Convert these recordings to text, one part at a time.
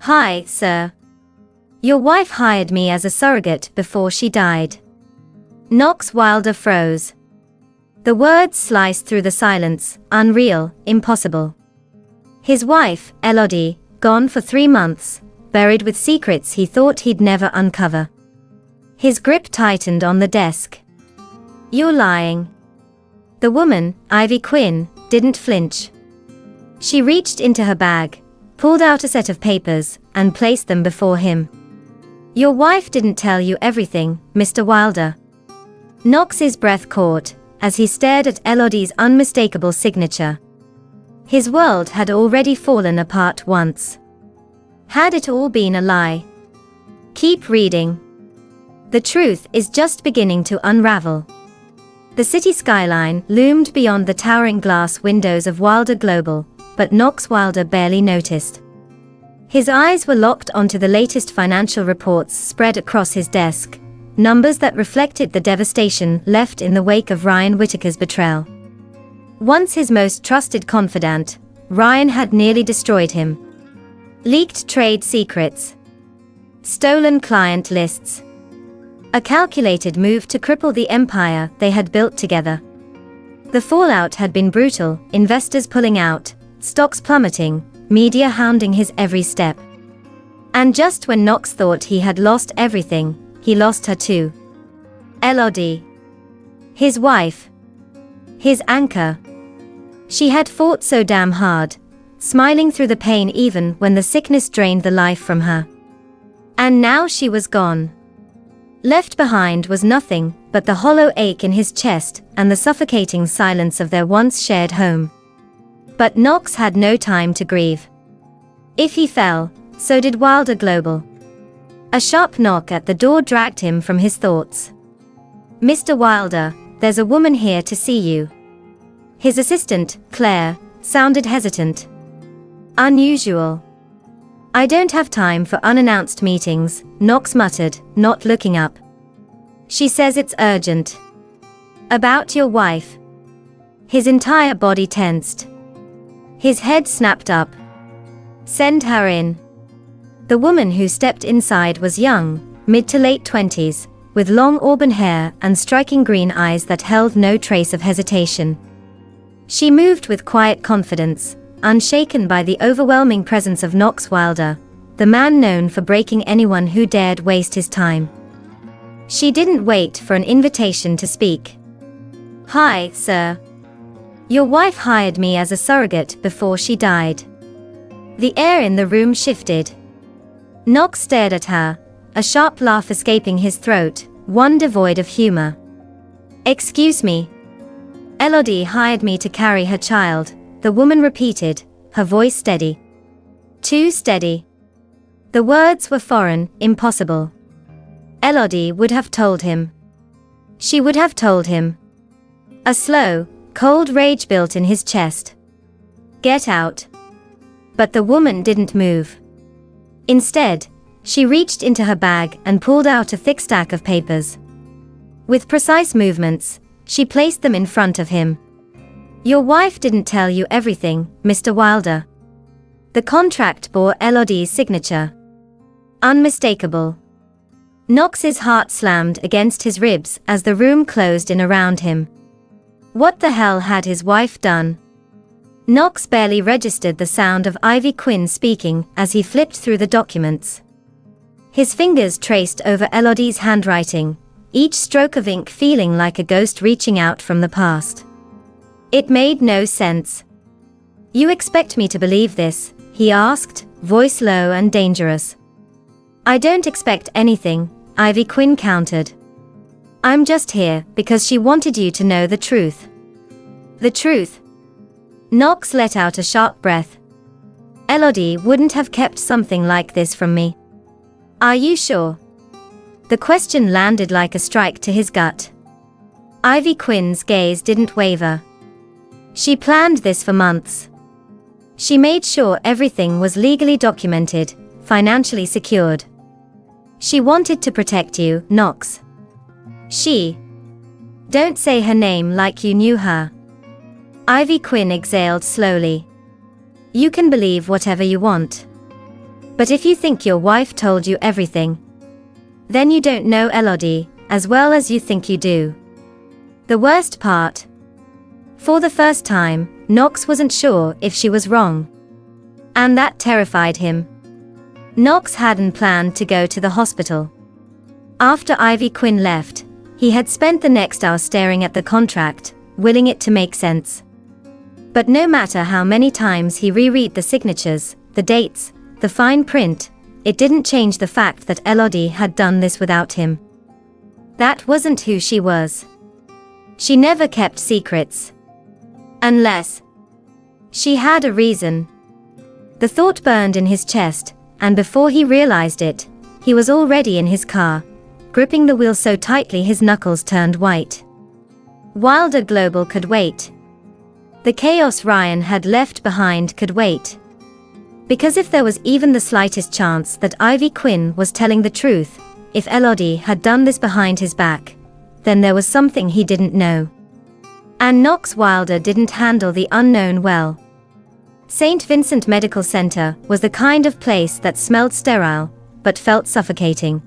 Hi, sir. Your wife hired me as a surrogate before she died. Knox Wilder froze. The words sliced through the silence, unreal, impossible. His wife, Elodie, gone for 3 months, buried with secrets he thought he'd never uncover. His grip tightened on the desk. You're lying. The woman, Ivy Quinn, didn't flinch. She reached into her bag, pulled out a set of papers, and placed them before him. Your wife didn't tell you everything, Mr. Wilder. Knox's breath caught, as he stared at Elodie's unmistakable signature. His world had already fallen apart once. Had it all been a lie? Keep reading. The truth is just beginning to unravel. The city skyline loomed beyond the towering glass windows of Wilder Global, but Knox Wilder barely noticed. His eyes were locked onto the latest financial reports spread across his desk, numbers that reflected the devastation left in the wake of Ryan Whitaker's betrayal. Once his most trusted confidant, Ryan had nearly destroyed him. Leaked trade secrets. Stolen client lists. A calculated move to cripple the empire they had built together. The fallout had been brutal, investors pulling out, stocks plummeting, media hounding his every step. And just when Knox thought he had lost everything, he lost her too. Elodie. His wife. His anchor. She had fought so damn hard, smiling through the pain even when the sickness drained the life from her. And now she was gone. Left behind was nothing but the hollow ache in his chest and the suffocating silence of their once shared home. But Knox had no time to grieve. If he fell, so did Wilder Global. A sharp knock at the door dragged him from his thoughts. Mr. Wilder, there's a woman here to see you. His assistant, Claire, sounded hesitant. Unusual. I don't have time for unannounced meetings, Knox muttered, not looking up. She says it's urgent. About your wife. His entire body tensed. His head snapped up. Send her in. The woman who stepped inside was young, mid to late 20s, with long auburn hair and striking green eyes that held no trace of hesitation. She moved with quiet confidence, unshaken by the overwhelming presence of Knox Wilder, the man known for breaking anyone who dared waste his time. She didn't wait for an invitation to speak. Hi, sir. Your wife hired me as a surrogate before she died. The air in the room shifted. Knox stared at her, a sharp laugh escaping his throat, one devoid of humor. Excuse me. Elodie hired me to carry her child, the woman repeated, her voice steady. Too steady. The words were foreign, impossible. Elodie would have told him. She would have told him. A slow, cold rage built in his chest. Get out. But the woman didn't move. Instead, she reached into her bag and pulled out a thick stack of papers. With precise movements, she placed them in front of him. Your wife didn't tell you everything, Mr. Wilder. The contract bore Elodie's signature. Unmistakable. Knox's heart slammed against his ribs as the room closed in around him. What the hell had his wife done? Knox barely registered the sound of Ivy Quinn speaking as he flipped through the documents. His fingers traced over Elodie's handwriting, each stroke of ink feeling like a ghost reaching out from the past. It made no sense. You expect me to believe this? He asked, voice low and dangerous. I don't expect anything, Ivy Quinn countered. I'm just here because she wanted you to know the truth. The truth? Knox let out a sharp breath. Elodie wouldn't have kept something like this from me. Are you sure? The question landed like a strike to his gut. Ivy Quinn's gaze didn't waver. She planned this for months. She made sure everything was legally documented, financially secured. She wanted to protect you, Knox. She. Don't say her name like you knew her. Ivy Quinn exhaled slowly. You can believe whatever you want. But if you think your wife told you everything, then you don't know Elodie as well as you think you do. The worst part. For the first time, Knox wasn't sure if she was wrong. And that terrified him. Knox hadn't planned to go to the hospital. After Ivy Quinn left, he had spent the next hour staring at the contract, willing it to make sense. But no matter how many times he reread the signatures, the dates, the fine print, it didn't change the fact that Elodie had done this without him. That wasn't who she was. She never kept secrets. Unless she had a reason. The thought burned in his chest, and before he realized it, he was already in his car, gripping the wheel so tightly his knuckles turned white. Wilder Global could wait. The chaos Ryan had left behind could wait. Because if there was even the slightest chance that Ivy Quinn was telling the truth, if Elodie had done this behind his back, then there was something he didn't know. And Knox Wilder didn't handle the unknown well. St. Vincent Medical Center was the kind of place that smelled sterile, but felt suffocating.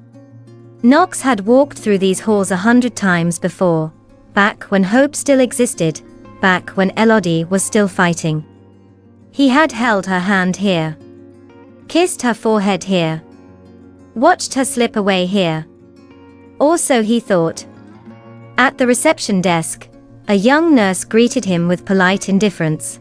Knox had walked through these halls 100 times before, back when hope still existed, back when Elodie was still fighting. He had held her hand here, kissed her forehead here, watched her slip away here. Or so he thought. At the reception desk, a young nurse greeted him with polite indifference.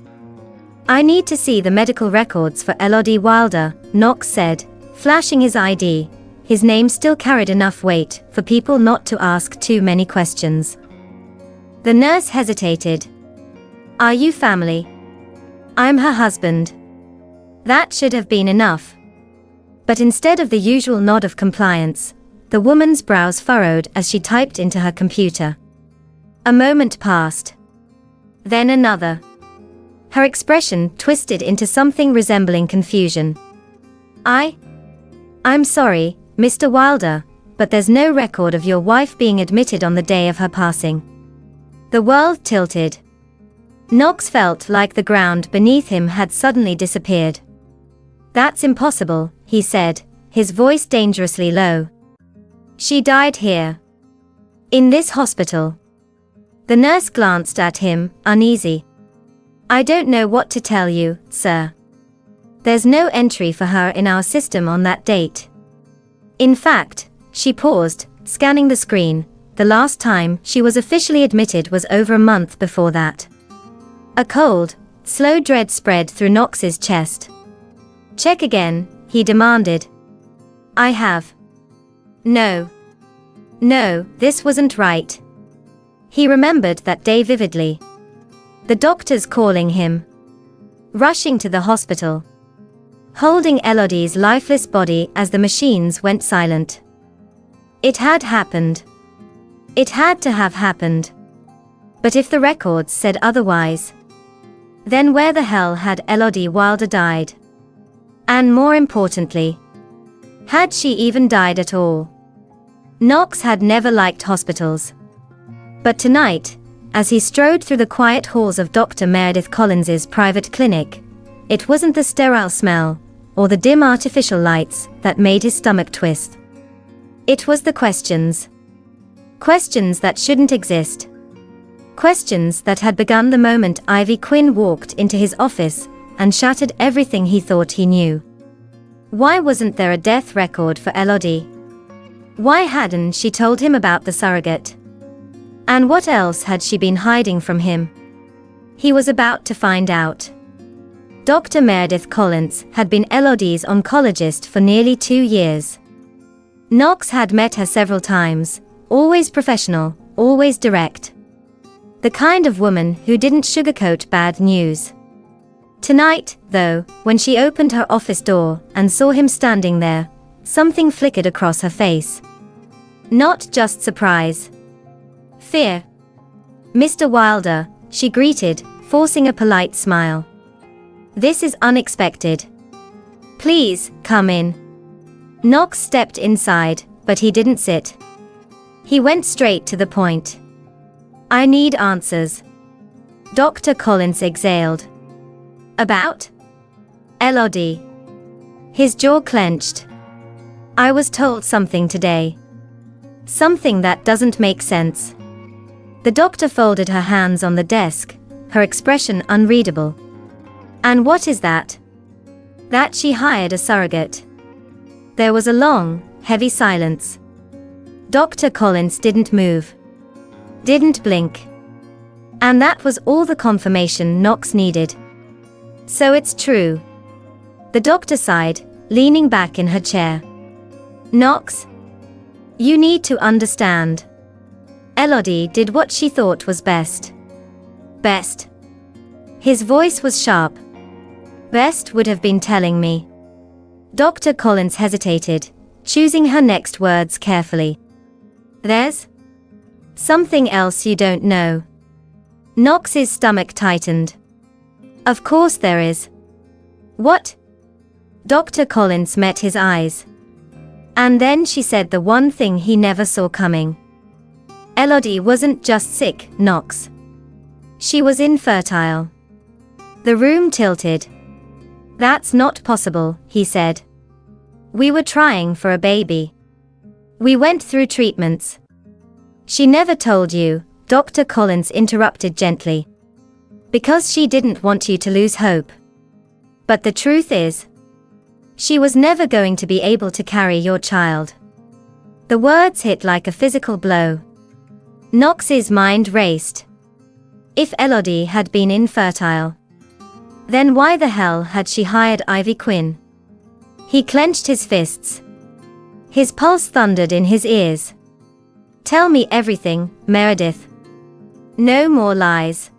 "I need to see the medical records for Elodie Wilder," Knox said, flashing his ID. His name still carried enough weight for people not to ask too many questions. The nurse hesitated. "Are you family?" "I'm her husband." That should have been enough. But instead of the usual nod of compliance, the woman's brows furrowed as she typed into her computer. A moment passed. Then another. Her expression twisted into something resembling confusion. I'm sorry, Mr. Wilder, but there's no record of your wife being admitted on the day of her passing." The world tilted. Knox felt like the ground beneath him had suddenly disappeared. "That's impossible," he said, his voice dangerously low. "She died here. In this hospital." The nurse glanced at him, uneasy. "I don't know what to tell you, sir. There's no entry for her in our system on that date. In fact," she paused, scanning the screen, "the last time she was officially admitted was over a month before that." A cold, slow dread spread through Knox's chest. "Check again," he demanded. "I have." No, this wasn't right. He remembered that day vividly. The doctors calling him. Rushing to the hospital. Holding Elodie's lifeless body as the machines went silent. It had happened. It had to have happened. But if the records said otherwise, then where the hell had Elodie Wilder died? And more importantly, had she even died at all? Knox had never liked hospitals. But tonight, as he strode through the quiet halls of Dr. Meredith Collins's private clinic, it wasn't the sterile smell, or the dim artificial lights, that made his stomach twist. It was the questions. Questions that shouldn't exist. Questions that had begun the moment Ivy Quinn walked into his office and shattered everything he thought he knew. Why wasn't there a death record for Elodie? Why hadn't she told him about the surrogate? And what else had she been hiding from him? He was about to find out. Dr. Meredith Collins had been Elodie's oncologist for nearly 2 years. Knox had met her several times, always professional, always direct. The kind of woman who didn't sugarcoat bad news. Tonight, though, when she opened her office door and saw him standing there, something flickered across her face. Not just surprise. Fear. "Mr. Wilder," she greeted, forcing a polite smile. "This is unexpected. Please, come in." Knox stepped inside, but he didn't sit. He went straight to the point. "I need answers." Dr. Collins exhaled. "About?" "Elodie." His jaw clenched. I was told something today. Something that doesn't make sense. The doctor folded her hands on the desk, her expression unreadable. And what is that? That she hired a surrogate. There was a long, heavy silence. Dr. Collins didn't move. Didn't blink. And that was all the confirmation Knox needed. So it's true. The doctor sighed, leaning back in her chair. Knox, you need to understand. Elodie did what she thought was best. Best. His voice was sharp. Best would have been telling me. Dr. Collins hesitated, choosing her next words carefully. There's something else you don't know. Knox's stomach tightened. Of course there is. What? Dr. Collins met his eyes. And then she said the one thing he never saw coming. Elodie wasn't just sick, Knox. She was infertile. The room tilted. That's not possible, he said. We were trying for a baby. We went through treatments. She never told you, Dr. Collins interrupted gently. Because she didn't want you to lose hope. But the truth is, she was never going to be able to carry your child. The words hit like a physical blow. Knox's mind raced. If Elodie had been infertile, then why the hell had she hired Ivy Quinn? He clenched his fists. His pulse thundered in his ears. Tell me everything, Meredith. No more lies.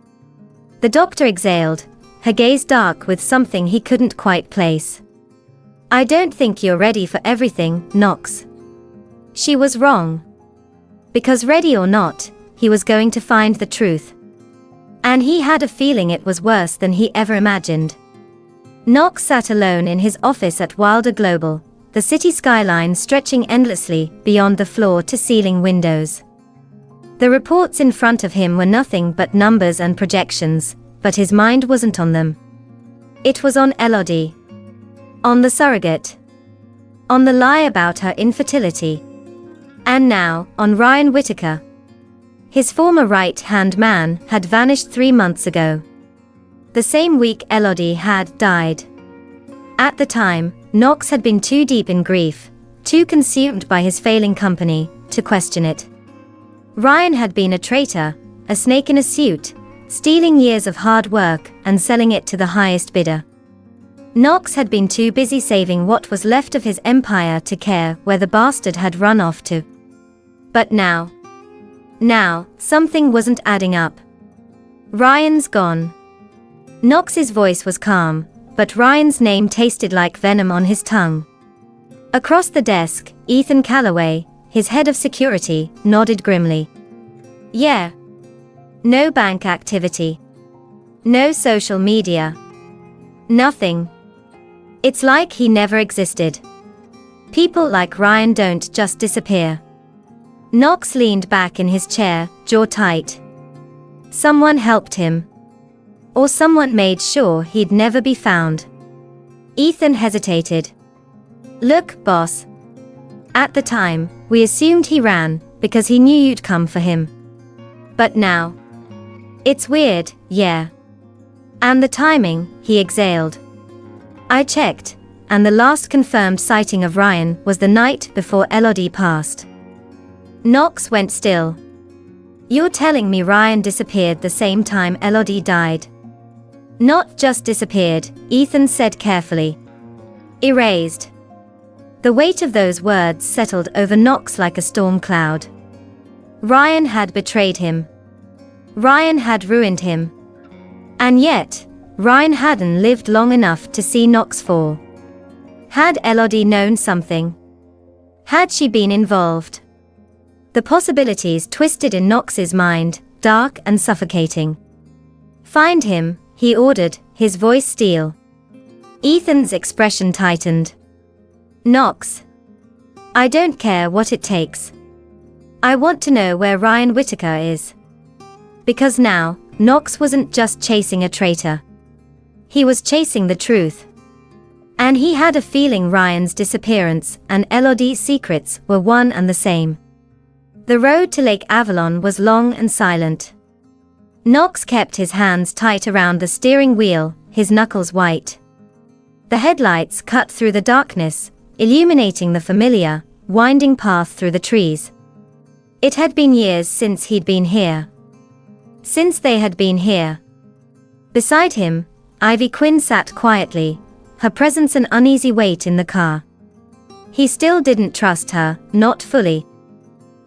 The doctor exhaled, her gaze dark with something he couldn't quite place. I don't think you're ready for everything, Knox. She was wrong. Because ready or not, he was going to find the truth. And he had a feeling it was worse than he ever imagined. Knox sat alone in his office at Wilder Global, the city skyline stretching endlessly beyond the floor-to-ceiling windows. The reports in front of him were nothing but numbers and projections, but his mind wasn't on them. It was on Elodie. On the surrogate. On the lie about her infertility. And now, on Ryan Whittaker. His former right-hand man had vanished 3 months ago. The same week Elodie had died. At the time, Knox had been too deep in grief, too consumed by his failing company, to question it. Ryan had been a traitor, a snake in a suit, stealing years of hard work and selling it to the highest bidder. Knox had been too busy saving what was left of his empire to care where the bastard had run off to. But now, something wasn't adding up. Ryan's gone. Knox's voice was calm, but Ryan's name tasted like venom on his tongue. Across the desk, Ethan Calloway, his head of security, nodded grimly. Yeah. No bank activity. No social media. Nothing. It's like he never existed. People like Ryan don't just disappear. Knox leaned back in his chair, jaw tight. Someone helped him. Or someone made sure he'd never be found. Ethan hesitated. Look, boss. At the time, we assumed he ran, because he knew you'd come for him. But now. It's weird, yeah. And the timing, he exhaled. I checked, and the last confirmed sighting of Ryan was the night before Elodie passed. Knox went still. You're telling me Ryan disappeared the same time Elodie died? Not just disappeared, Ethan said carefully. Erased. The weight of those words settled over Knox like a storm cloud. Ryan had betrayed him. Ryan had ruined him. And yet, Ryan hadn't lived long enough to see Knox fall. Had Elodie known something? Had she been involved? The possibilities twisted in Knox's mind, dark and suffocating. Find him, he ordered, his voice steel. Ethan's expression tightened. Knox. I don't care what it takes. I want to know where Ryan Whittaker is. Because now, Knox wasn't just chasing a traitor. He was chasing the truth. And he had a feeling Ryan's disappearance and Elodie's secrets were one and the same. The road to Lake Avalon was long and silent. Knox kept his hands tight around the steering wheel, his knuckles white. The headlights cut through the darkness, illuminating the familiar, winding path through the trees. It had been years since he'd been here. Since they had been here. Beside him, Ivy Quinn sat quietly, her presence an uneasy weight in the car. He still didn't trust her, not fully.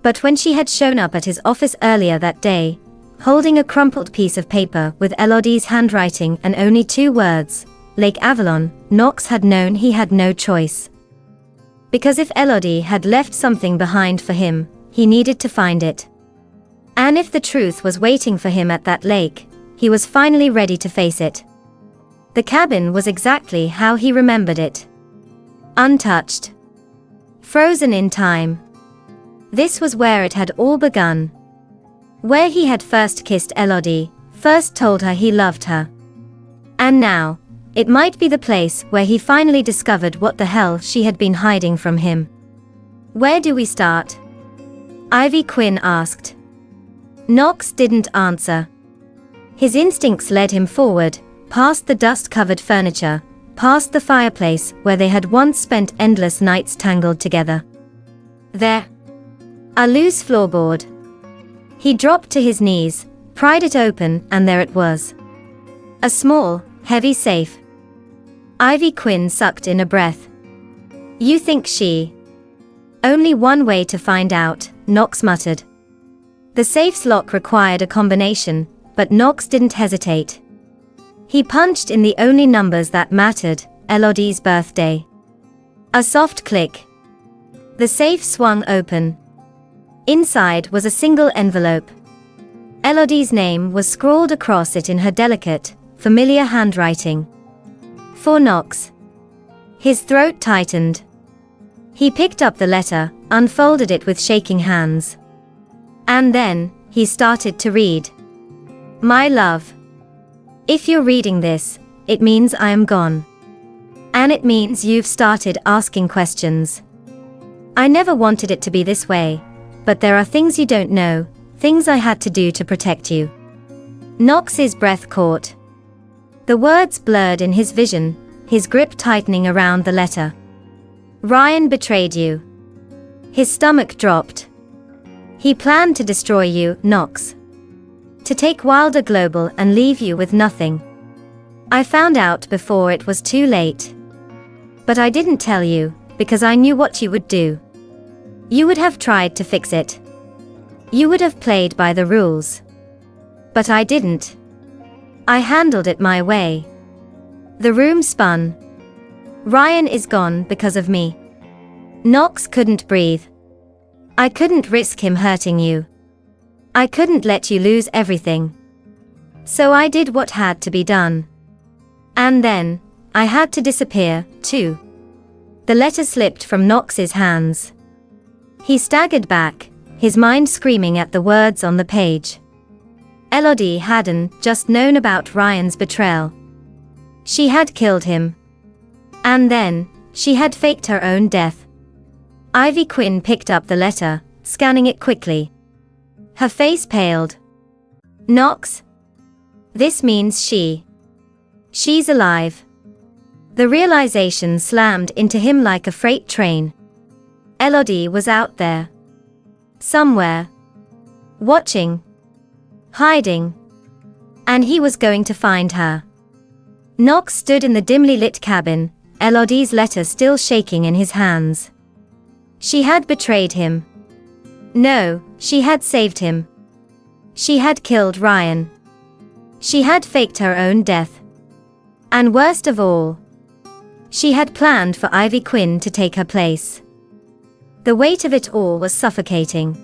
But when she had shown up at his office earlier that day, holding a crumpled piece of paper with Elodie's handwriting and only 2 words, Lake Avalon, Knox had known he had no choice. Because if Elodie had left something behind for him, he needed to find it. And if the truth was waiting for him at that lake, he was finally ready to face it. The cabin was exactly how he remembered it. Untouched. Frozen in time. This was where it had all begun. Where he had first kissed Elodie, first told her he loved her. And now, it might be the place where he finally discovered what the hell she had been hiding from him. Where do we start? Ivy Quinn asked. Knox didn't answer. His instincts led him forward, past the dust-covered furniture, past the fireplace where they had once spent endless nights tangled together. There. A loose floorboard. He dropped to his knees, pried it open, and there it was. A small, heavy safe. Ivy Quinn sucked in a breath. You think she... Only one way to find out, Knox muttered. The safe's lock required a combination, but Knox didn't hesitate. He punched in the only numbers that mattered, Elodie's birthday. A soft click. The safe swung open. Inside was a single envelope. Elodie's name was scrawled across it in her delicate, familiar handwriting. For Knox. His throat tightened. He picked up the letter, unfolded it with shaking hands. And then, he started to read. My love. If you're reading this, it means I am gone. And it means you've started asking questions. I never wanted it to be this way. But there are things you don't know, things I had to do to protect you. Knox's breath caught. The words blurred in his vision, his grip tightening around the letter. Ryan betrayed you. His stomach dropped. He planned to destroy you, Knox. To take Wilder Global and leave you with nothing. I found out before it was too late. But I didn't tell you, because I knew what you would do. You would have tried to fix it. You would have played by the rules. But I didn't. I handled it my way. The room spun. Ryan is gone because of me. Knox couldn't breathe. I couldn't risk him hurting you. I couldn't let you lose everything. So I did what had to be done. And then, I had to disappear, too. The letter slipped from Knox's hands. He staggered back, his mind screaming at the words on the page. Elodie hadn't just known about Ryan's betrayal. She had killed him. And then, she had faked her own death. Ivy Quinn picked up the letter, scanning it quickly. Her face paled. Knox? This means she's alive. The realization slammed into him like a freight train. Elodie was out there. Somewhere. Watching. Hiding. And he was going to find her. Knox stood in the dimly lit cabin, Elodie's letter still shaking in his hands. She had betrayed him. No, she had saved him. She had killed Ryan. She had faked her own death. And worst of all, she had planned for Ivy Quinn to take her place. The weight of it all was suffocating.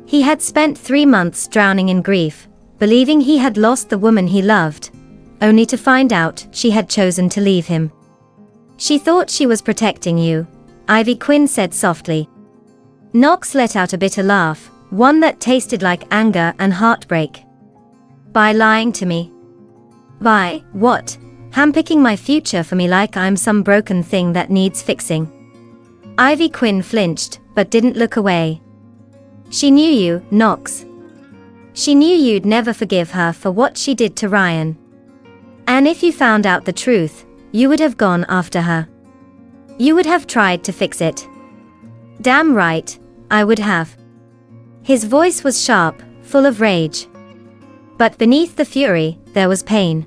He had spent 3 months drowning in grief, believing he had lost the woman he loved, only to find out she had chosen to leave him. She thought she was protecting you, Ivy Quinn said softly. Knox let out a bitter laugh, one that tasted like anger and heartbreak. By lying to me. By what? handpicking my future for me like I'm some broken thing that needs fixing. Ivy Quinn flinched, but didn't look away. She knew you, Knox. She knew you'd never forgive her for what she did to Ryan. And if you found out the truth, you would have gone after her. You would have tried to fix it. Damn right, I would have. His voice was sharp, full of rage. But beneath the fury, there was pain.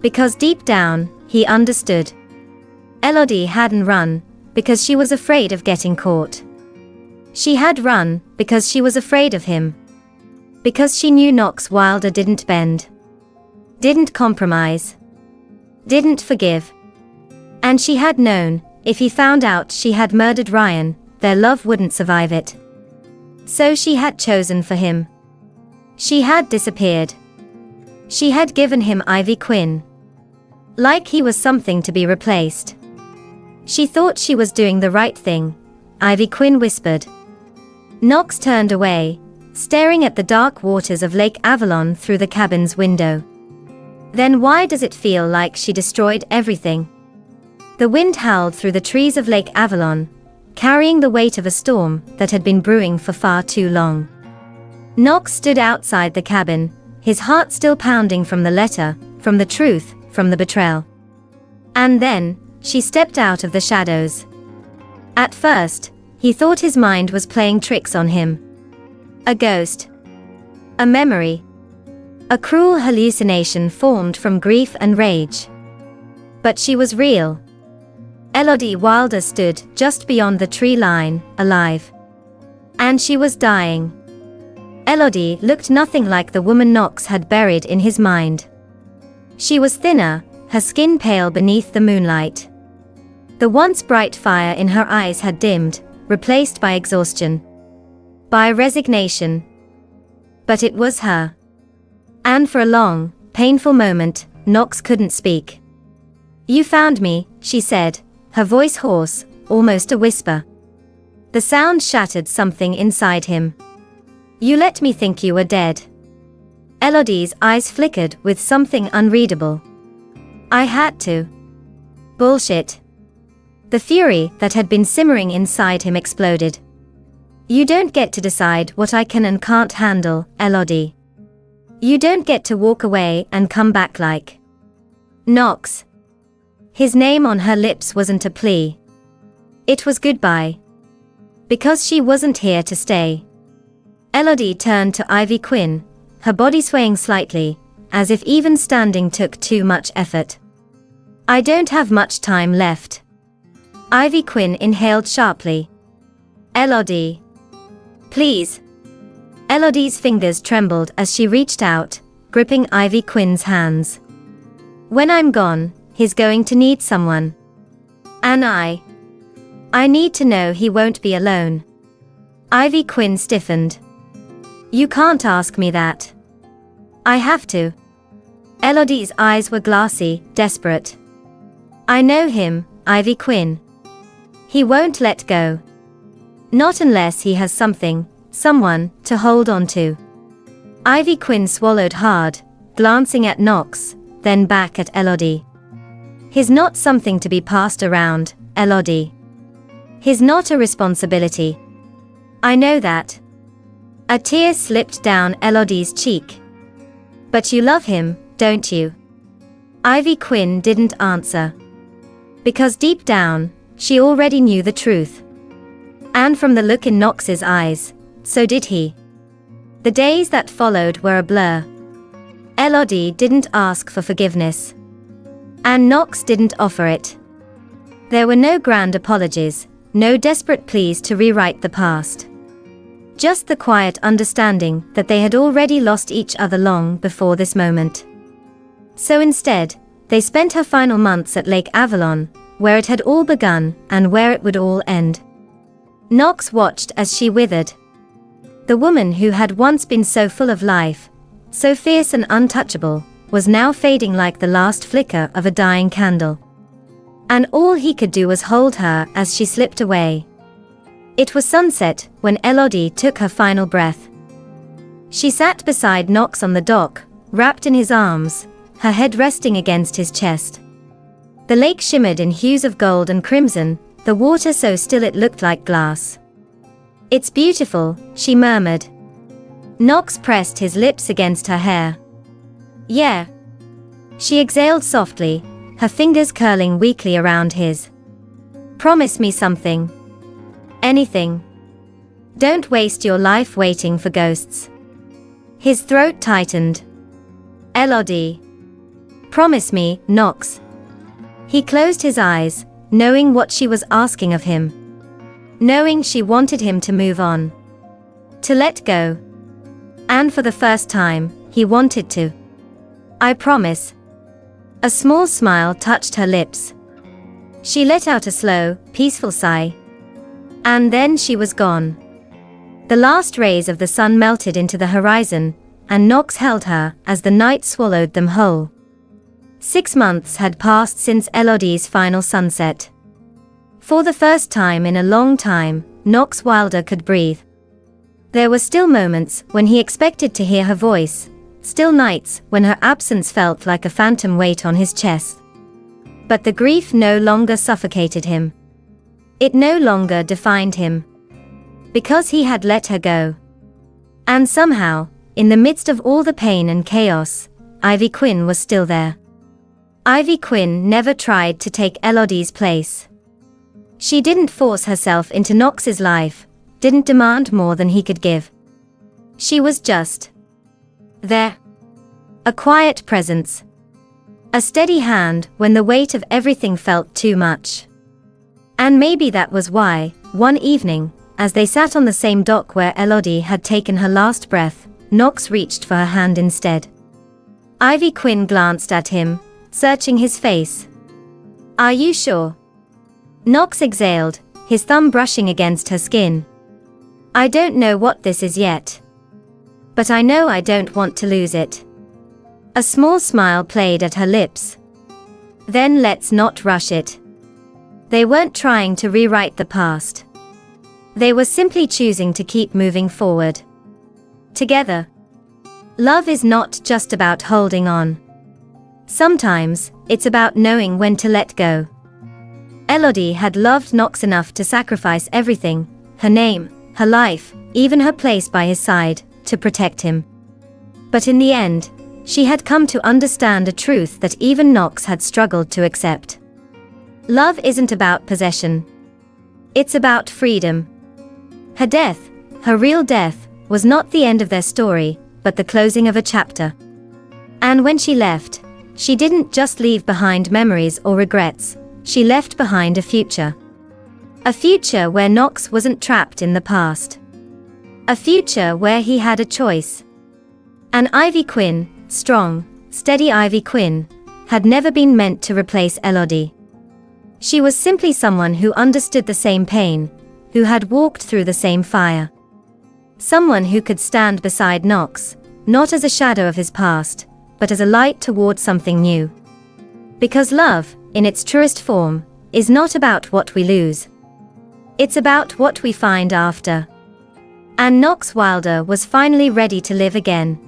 Because deep down, he understood. Elodie hadn't run, because she was afraid of getting caught. She had run, because she was afraid of him. Because she knew Knox Wilder didn't bend. Didn't compromise. Didn't forgive. And she had known, if he found out she had murdered Ryan, their love wouldn't survive it. So she had chosen for him. She had disappeared. She had given him Ivy Quinn. Like he was something to be replaced. She thought she was doing the right thing, Ivy Quinn whispered. Knox turned away, staring at the dark waters of Lake Avalon through the cabin's window. Then why does it feel like she destroyed everything? The wind howled through the trees of Lake Avalon, carrying the weight of a storm that had been brewing for far too long. Knox stood outside the cabin, his heart still pounding from the letter, from the truth, from the betrayal. And then, she stepped out of the shadows. At first, he thought his mind was playing tricks on him. A ghost. A memory. A cruel hallucination formed from grief and rage. But she was real. Elodie Wilder stood just beyond the tree line, alive. And she was dying. Elodie looked nothing like the woman Knox had buried in his mind. She was thinner, her skin pale beneath the moonlight. The once bright fire in her eyes had dimmed, replaced by exhaustion. By resignation. But it was her. And for a long, painful moment, Knox couldn't speak. "You found me," she said, her voice hoarse, almost a whisper. The sound shattered something inside him. "You let me think you were dead." Elodie's eyes flickered with something unreadable. "I had to." Bullshit. The fury that had been simmering inside him exploded. "You don't get to decide what I can and can't handle, Elodie. You don't get to walk away and come back like Knox." His name on her lips wasn't a plea. It was goodbye. Because she wasn't here to stay. Elodie turned to Ivy Quinn, her body swaying slightly, as if even standing took too much effort. "I don't have much time left." Ivy Quinn inhaled sharply. "Elodie. Please." Elodie's fingers trembled as she reached out, gripping Ivy Quinn's hands. "When I'm gone, he's going to need someone. And I need to know he won't be alone." Ivy Quinn stiffened. "You can't ask me that." "I have to." Elodie's eyes were glassy, desperate. "I know him, Ivy Quinn. He won't let go. Not unless he has something, someone, to hold on to." Ivy Quinn swallowed hard, glancing at Knox, then back at Elodie. "He's not something to be passed around, Elodie. He's not a responsibility. I know that." A tear slipped down Elodie's cheek. "But you love him, don't you?" Ivy Quinn didn't answer. Because deep down, she already knew the truth. And from the look in Knox's eyes, so did he. The days that followed were a blur. Elodie didn't ask for forgiveness. And Knox didn't offer it. There were no grand apologies, no desperate pleas to rewrite the past. Just the quiet understanding that they had already lost each other long before this moment. So instead, they spent her final months at Lake Avalon, where it had all begun and where it would all end. Knox watched as she withered. The woman who had once been so full of life, so fierce and untouchable, was now fading like the last flicker of a dying candle. And all he could do was hold her as she slipped away. It was sunset when Elodie took her final breath. She sat beside Knox on the dock, wrapped in his arms, her head resting against his chest. The lake shimmered in hues of gold and crimson, the water so still it looked like glass. "It's beautiful," she murmured. Knox pressed his lips against her hair. "Yeah." She exhaled softly, her fingers curling weakly around his. "Promise me something. Anything. Don't waste your life waiting for ghosts." His throat tightened. "Elodie. Promise me, Knox." He closed his eyes, knowing what she was asking of him. Knowing she wanted him to move on. To let go. And for the first time, he wanted to. "I promise." A small smile touched her lips. She let out a slow, peaceful sigh. And then she was gone. The last rays of the sun melted into the horizon, and Knox held her as the night swallowed them whole. 6 months had passed since Elodie's final sunset. For the first time in a long time, Knox Wilder could breathe. There were still moments when he expected to hear her voice, still nights when her absence felt like a phantom weight on his chest. But the grief no longer suffocated him. It no longer defined him. Because he had let her go. And somehow, in the midst of all the pain and chaos, Ivy Quinn was still there. Ivy Quinn never tried to take Elodie's place. She didn't force herself into Knox's life, didn't demand more than he could give. She was just there. A quiet presence. A steady hand when the weight of everything felt too much. And maybe that was why, one evening, as they sat on the same dock where Elodie had taken her last breath, Knox reached for her hand instead. Ivy Quinn glanced at him, searching his face. "Are you sure?" Knox exhaled, his thumb brushing against her skin. "I don't know what this is yet. But I know I don't want to lose it." A small smile played at her lips. "Then let's not rush it." They weren't trying to rewrite the past. They were simply choosing to keep moving forward. Together. Love is not just about holding on. Sometimes, it's about knowing when to let go. Elodie had loved Knox enough to sacrifice everything, her name, her life, even her place by his side, to protect him. But in the end, she had come to understand a truth that even Knox had struggled to accept. Love isn't about possession. It's about freedom. Her death, her real death, was not the end of their story, but the closing of a chapter. And when she left, she didn't just leave behind memories or regrets, she left behind a future. A future where Knox wasn't trapped in the past. A future where he had a choice. And Ivy Quinn, strong, steady Ivy Quinn, had never been meant to replace Elodie. She was simply someone who understood the same pain, who had walked through the same fire. Someone who could stand beside Knox, not as a shadow of his past, but as a light toward something new. Because love, in its truest form, is not about what we lose. It's about what we find after. And Knox Wilder was finally ready to live again.